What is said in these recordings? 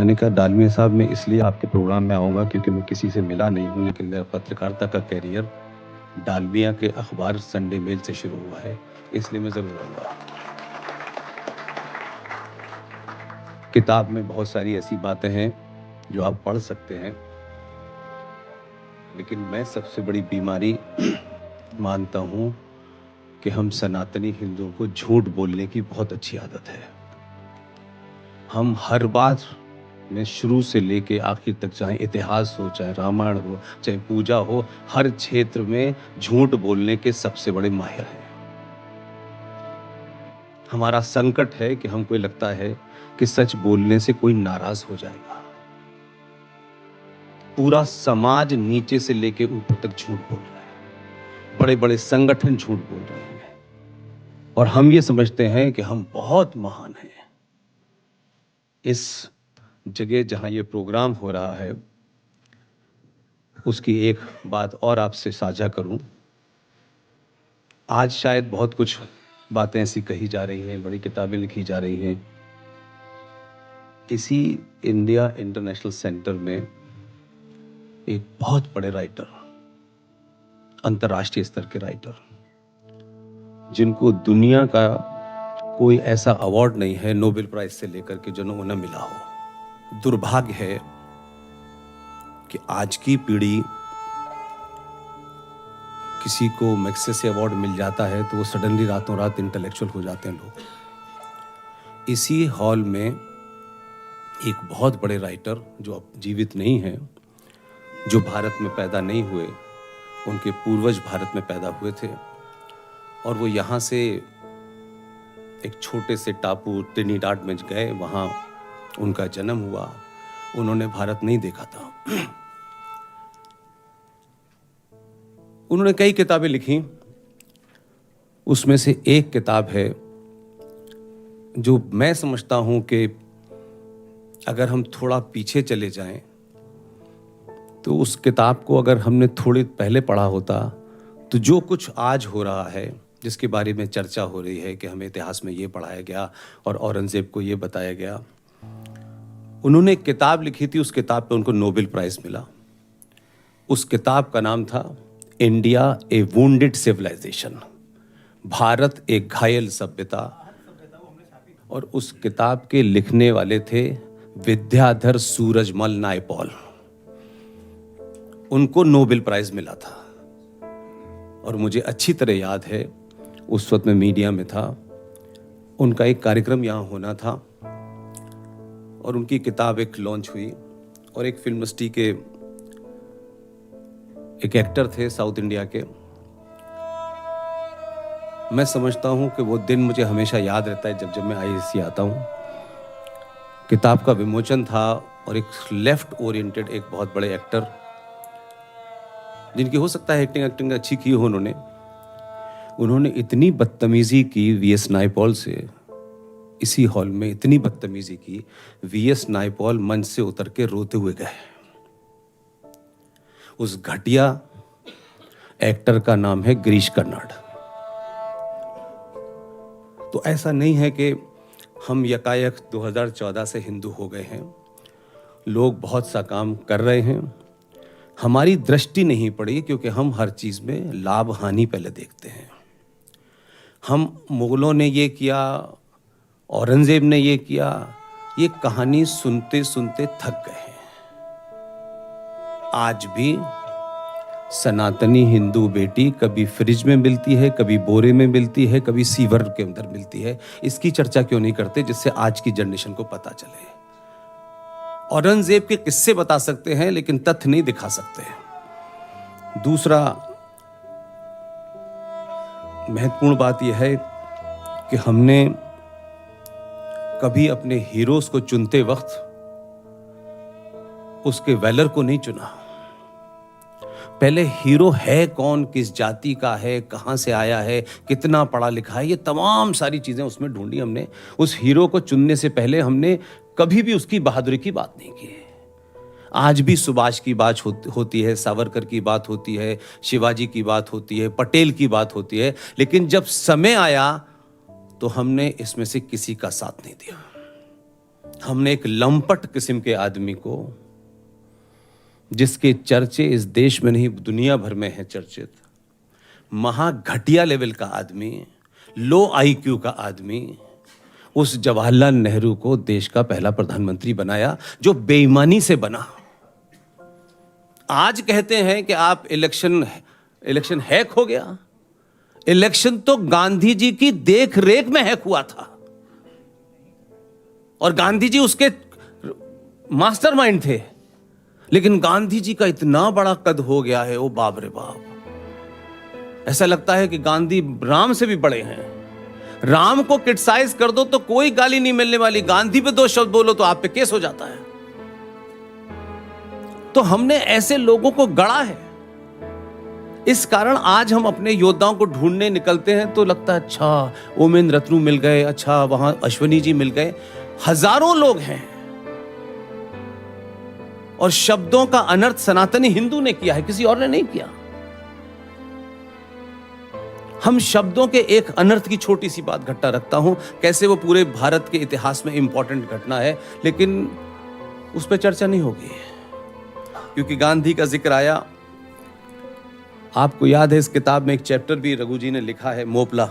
मैंने कहा डालमिया साहब मैं इसलिए आपके प्रोग्राम में आऊँगा क्योंकि मैं किसी से मिला नहीं हूँ, लेकिन मेरा पत्रकारिता का करियर डालमिया के अखबार संडे मेल से शुरू हुआ है, इसलिए मैं ज़रूर आऊँगा। किताब में बहुत सारी ऐसी बातें हैं जो आप पढ़ सकते हैं, लेकिन मैं सबसे बड़ी बीमारी मानता हूँ कि हम सनातनी हिंदुओं को झूठ बोलने की बहुत अच्छी आदत है। हम हर बात में शुरू से लेके आखिर तक, चाहे इतिहास हो, चाहे रामायण हो, चाहे पूजा हो, हर क्षेत्र में झूठ बोलने के सबसे बड़े माहिर हैं। हमारा संकट है कि हमको लगता है कि सच बोलने से कोई नाराज हो जाएगा। पूरा समाज नीचे से लेके ऊपर तक झूठ बोल रहा है, बड़े बड़े संगठन झूठ बोल रहे हैं, और हम ये समझते हैं कि हम बहुत महान हैं। इस जगह जहां ये प्रोग्राम हो रहा है, उसकी एक बात और आपसे साझा करूं। आज शायद बहुत कुछ बातें ऐसी कही जा रही हैं, बड़ी किताबें लिखी जा रही हैं। इसी इंडिया इंटरनेशनल सेंटर में एक बहुत बड़े राइटर, अंतर्राष्ट्रीय स्तर के राइटर, जिनको दुनिया का कोई ऐसा अवार्ड नहीं है नोबेल प्राइज से लेकर के जो उन्हें मिला हो। दुर्भाग्य है कि आज की पीढ़ी, किसी को मैग्सेसे अवार्ड मिल जाता है तो वो सडनली रातों रात इंटेलेक्चुअल हो जाते हैं लोग। इसी हॉल में एक बहुत बड़े राइटर जो अब जीवित नहीं हैं, जो भारत में पैदा नहीं हुए, उनके पूर्वज भारत में पैदा हुए थे और वो यहाँ से एक छोटे से टापू ट्रिनिडाड में गए, वहाँ उनका जन्म हुआ। उन्होंने भारत नहीं देखा था। उन्होंने कई किताबें लिखी, उसमें से एक किताब है जो मैं समझता हूं कि अगर हम थोड़ा पीछे चले जाएं तो उस किताब को अगर हमने थोड़ी पहले पढ़ा होता तो जो कुछ आज हो रहा है, जिसके बारे में चर्चा हो रही है कि हमें इतिहास में ये पढ़ाया गया और औरंगजेब को ये बताया गया। उन्होंने एक किताब लिखी थी, उस किताब पे उनको नोबेल प्राइज मिला। उस किताब का नाम था इंडिया ए वुंडेड सिविलाइजेशन, भारत एक घायल सभ्यता। और उस किताब के लिखने वाले थे विद्याधर सूरजमल नायपॉल। उनको नोबेल प्राइज मिला था और मुझे अच्छी तरह याद है, उस वक्त मैं मीडिया में था, उनका एक कार्यक्रम यहाँ होना था और उनकी किताब एक लॉन्च हुई और एक फिल्म इंडस्ट्री के एक एक्टर थे साउथ इंडिया के। मैं समझता हूं कि वो दिन मुझे हमेशा याद रहता है जब मैं आईआईसी आता हूं। किताब का विमोचन था और एक लेफ्ट ओरिएंटेड एक बहुत बड़े एक्टर, जिनकी हो सकता है एक्टिंग अच्छी की हो, उन्होंने इतनी बदतमीजी की वीएस नायपॉल से, इसी हॉल में इतनी बदतमीजी की, वीएस नायपॉल मंच से उतर के रोते हुए गए। उस घटिया एक्टर का नाम है गिरीश कर्नाड। तो ऐसा नहीं है कि हम यकायक 2014 से हिंदू हो गए हैं। लोग बहुत सा काम कर रहे हैं, हमारी दृष्टि नहीं पड़ी क्योंकि हम हर चीज में लाभ हानि पहले देखते हैं। हम मुगलों ने ये किया, औरंगजेब ने ये किया, ये कहानी सुनते सुनते थक गए हैं। आज भी सनातनी हिंदू बेटी कभी फ्रिज में मिलती है, कभी बोरे में मिलती है, कभी सीवर के अंदर मिलती है। इसकी चर्चा क्यों नहीं करते जिससे आज की जनरेशन को पता चले। औरंगजेब के किस्से बता सकते हैं लेकिन तथ्य नहीं दिखा सकते। दूसरा महत्वपूर्ण बात यह है कि हमने कभी अपने हीरोज को चुनते वक्त उसके वैलर को नहीं चुना। पहले हीरो है कौन, किस जाति का है, कहां से आया है, कितना पढ़ा लिखा है, ये तमाम सारी चीजें उसमें ढूंढी हमने। उस हीरो को चुनने से पहले हमने कभी भी उसकी बहादुरी की बात नहीं की। आज भी सुभाष की बात होती है, सावरकर की बात होती है, शिवाजी की बात होती है, पटेल की बात होती है, लेकिन जब समय आया तो हमने इसमें से किसी का साथ नहीं दिया। हमने एक लंपट किस्म के आदमी को, जिसके चर्चे इस देश में नहीं दुनिया भर में हैं चर्चित, महा घटिया लेवल का आदमी, लो आईक्यू का आदमी, उस जवाहरलाल नेहरू को देश का पहला प्रधानमंत्री बनाया, जो बेईमानी से बना। आज कहते हैं कि आप इलेक्शन हैक हो गया। इलेक्शन तो गांधी जी की देख रेख में हैक हुआ था और गांधी जी उसके मास्टरमाइंड थे, लेकिन गांधी जी का इतना बड़ा कद हो गया है, ओ बाप रे बाप, ऐसा लगता है कि गांधी राम से भी बड़े हैं। राम को क्रिटिसाइज कर दो तो कोई गाली नहीं मिलने वाली, गांधी पे 2 शब्द बोलो तो आप पे केस हो जाता है। तो हमने ऐसे लोगों को गढ़ा है। इस कारण आज हम अपने योद्धाओं को ढूंढने निकलते हैं तो लगता है अच्छा ओमेन रत्नू मिल गए, अच्छा वहां अश्वनी जी मिल गए। हजारों लोग हैं और शब्दों का अनर्थ सनातनी हिंदू ने किया है, किसी और ने नहीं किया। हम शब्दों के एक अनर्थ की छोटी सी बात घटना रखता हूं, कैसे वो पूरे भारत के इतिहास में इंपॉर्टेंट घटना है, लेकिन उस पर चर्चा नहीं होगी क्योंकि गांधी का जिक्र आया। आपको याद है इस किताब में एक चैप्टर भी रघु जी ने लिखा है, मोपला।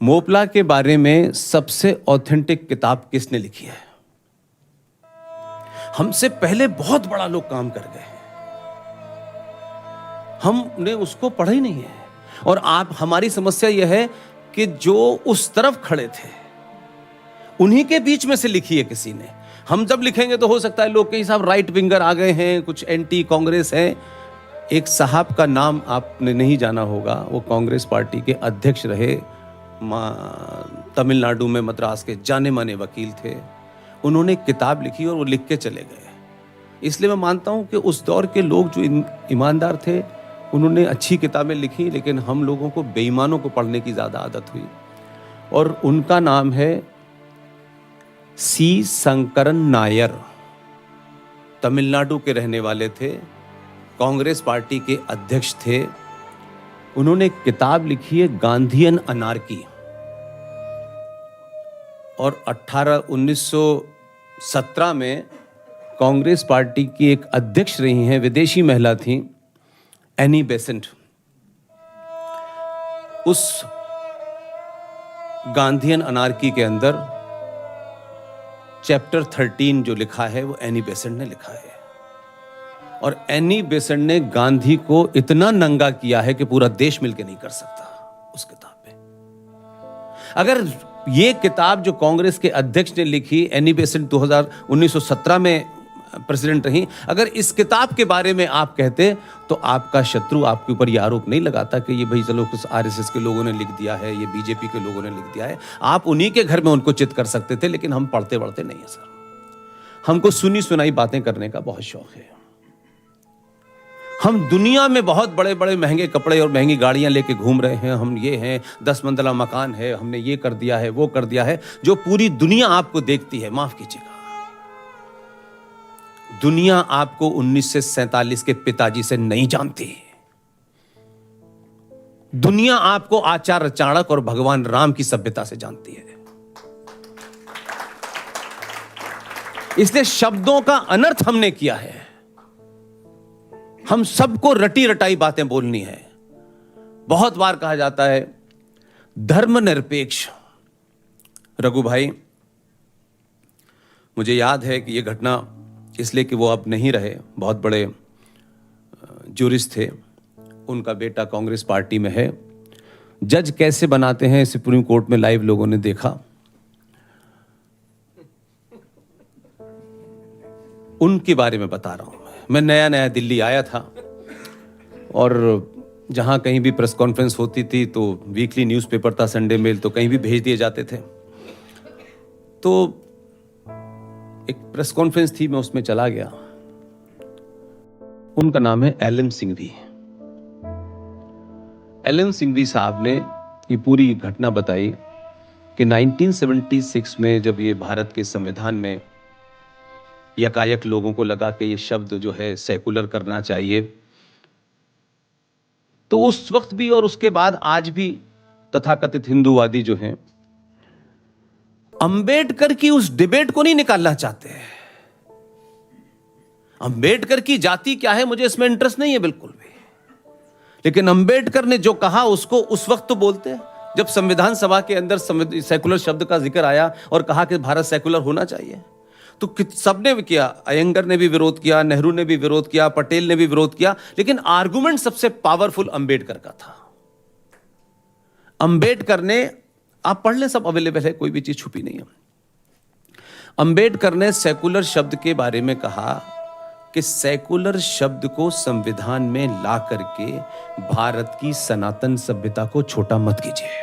मोपला के बारे में सबसे ऑथेंटिक किताब किसने लिखी है? हमसे पहले बहुत बड़ा लोग काम कर गए, हमने उसको पढ़ा ही नहीं है। और आप, हमारी समस्या यह है कि जो उस तरफ खड़े थे उन्हीं के बीच में से लिखी है किसी ने। हम जब लिखेंगे तो हो सकता है लोग कई साहब राइट विंगर आ गए हैं, कुछ एंटी कांग्रेस हैं। एक साहब का नाम आपने नहीं जाना होगा, वो कांग्रेस पार्टी के अध्यक्ष रहे, तमिलनाडु में मद्रास के जाने माने वकील थे। उन्होंने एक किताब लिखी और वो लिख के चले गए। इसलिए मैं मानता हूं कि उस दौर के लोग जो ईमानदार थे उन्होंने अच्छी किताबें लिखी, लेकिन हम लोगों को बेईमानों को पढ़ने की ज़्यादा आदत हुई। और उनका नाम है सी शंकरन नायर, तमिलनाडु के रहने वाले थे, कांग्रेस पार्टी के अध्यक्ष थे। उन्होंने एक किताब लिखी है गांधीयन अनार्की, और 1917 में कांग्रेस पार्टी की एक अध्यक्ष रही हैं, विदेशी महिला थी, एनी बेसेंट। उस गांधीयन अनार्की के अंदर चैप्टर 13 जो लिखा है वो एनी बेसेंट ने लिखा है। और एनी बेसेंट ने गांधी को इतना नंगा किया है कि पूरा देश मिलकर नहीं कर सकता उस किताब में। अगर ये किताब जो कांग्रेस के अध्यक्ष ने लिखी, एनी बेसेंट 1917 में प्रेसिडेंट रही, अगर इस किताब के बारे में आप कहते तो आपका शत्रु आपके ऊपर यह आरोप नहीं लगाता कि ये भाई चलो कुछ आरएसएस के लोगों ने लिख दिया है, ये बीजेपी के लोगों ने लिख दिया है। आप उन्हीं के घर में उनको चित कर सकते थे, लेकिन हम पढ़ते पढ़ते नहीं है सर। हमको सुनी सुनाई बातें करने का बहुत शौक है। हम दुनिया में बहुत बड़े बड़े महंगे कपड़े और महंगी गाड़ियां लेके घूम रहे हैं, हम ये हैं, 10 मंजिला मकान है, हमने ये कर दिया है, वो कर दिया है, जो पूरी दुनिया आपको देखती है। माफ कीजिएगा, दुनिया आपको 1947 के पिताजी से नहीं जानती। दुनिया आपको आचार्य चाणक्य और भगवान राम की सभ्यता से जानती है। इसलिए शब्दों का अनर्थ हमने किया है। हम सबको रटी रटाई बातें बोलनी है। बहुत बार कहा जाता है धर्मनिरपेक्ष। रघु भाई, मुझे याद है कि यह घटना इसलिए कि वो अब नहीं रहे, बहुत बड़े जूरिस्ट थे, उनका बेटा कांग्रेस पार्टी में है। जज कैसे बनाते हैं सुप्रीम कोर्ट में लाइव लोगों ने देखा। उनके बारे में बता रहा हूं। मैं नया नया दिल्ली आया था और जहां कहीं भी प्रेस कॉन्फ्रेंस होती थी तो वीकली न्यूज़पेपर था, संडे मेल, तो कहीं भी भेज दिए जाते थे। तो एक प्रेस कॉन्फ्रेंस थी, मैं उसमें चला गया। उनका नाम है एलन सिंघवी। एलन सिंघवी साहब ने ये पूरी घटना बताई कि 1976 में जब ये भारत के संविधान में यकायक लोगों को लगा कि ये शब्द जो है सेकुलर करना चाहिए, तो उस वक्त भी और उसके बाद आज भी तथाकथित हिंदूवादी जो हैं अंबेडकर की उस डिबेट को नहीं निकालना चाहते हैं। अंबेडकर की जाति क्या है मुझे इसमें इंटरेस्ट नहीं है बिल्कुल भी, लेकिन अंबेडकर ने जो कहा उसको उस वक्त तो बोलते हैं जब संविधान सभा के अंदर सेकुलर शब्द का जिक्र आया और कहा कि भारत सेकुलर होना चाहिए, तो सबने भी किया। अयंगर ने भी विरोध किया, नेहरू ने भी विरोध किया, पटेल ने भी विरोध किया, लेकिन आर्गुमेंट सबसे पावरफुल अंबेडकर का था। अंबेडकर ने, आप पढ़ लें, सब अवेलेबल है, कोई भी चीज छुपी नहीं है। अंबेडकर ने सेकुलर शब्द के बारे में कहा कि सेकुलर शब्द को संविधान में ला करके भारत की सनातन सभ्यता को छोटा मत कीजिए।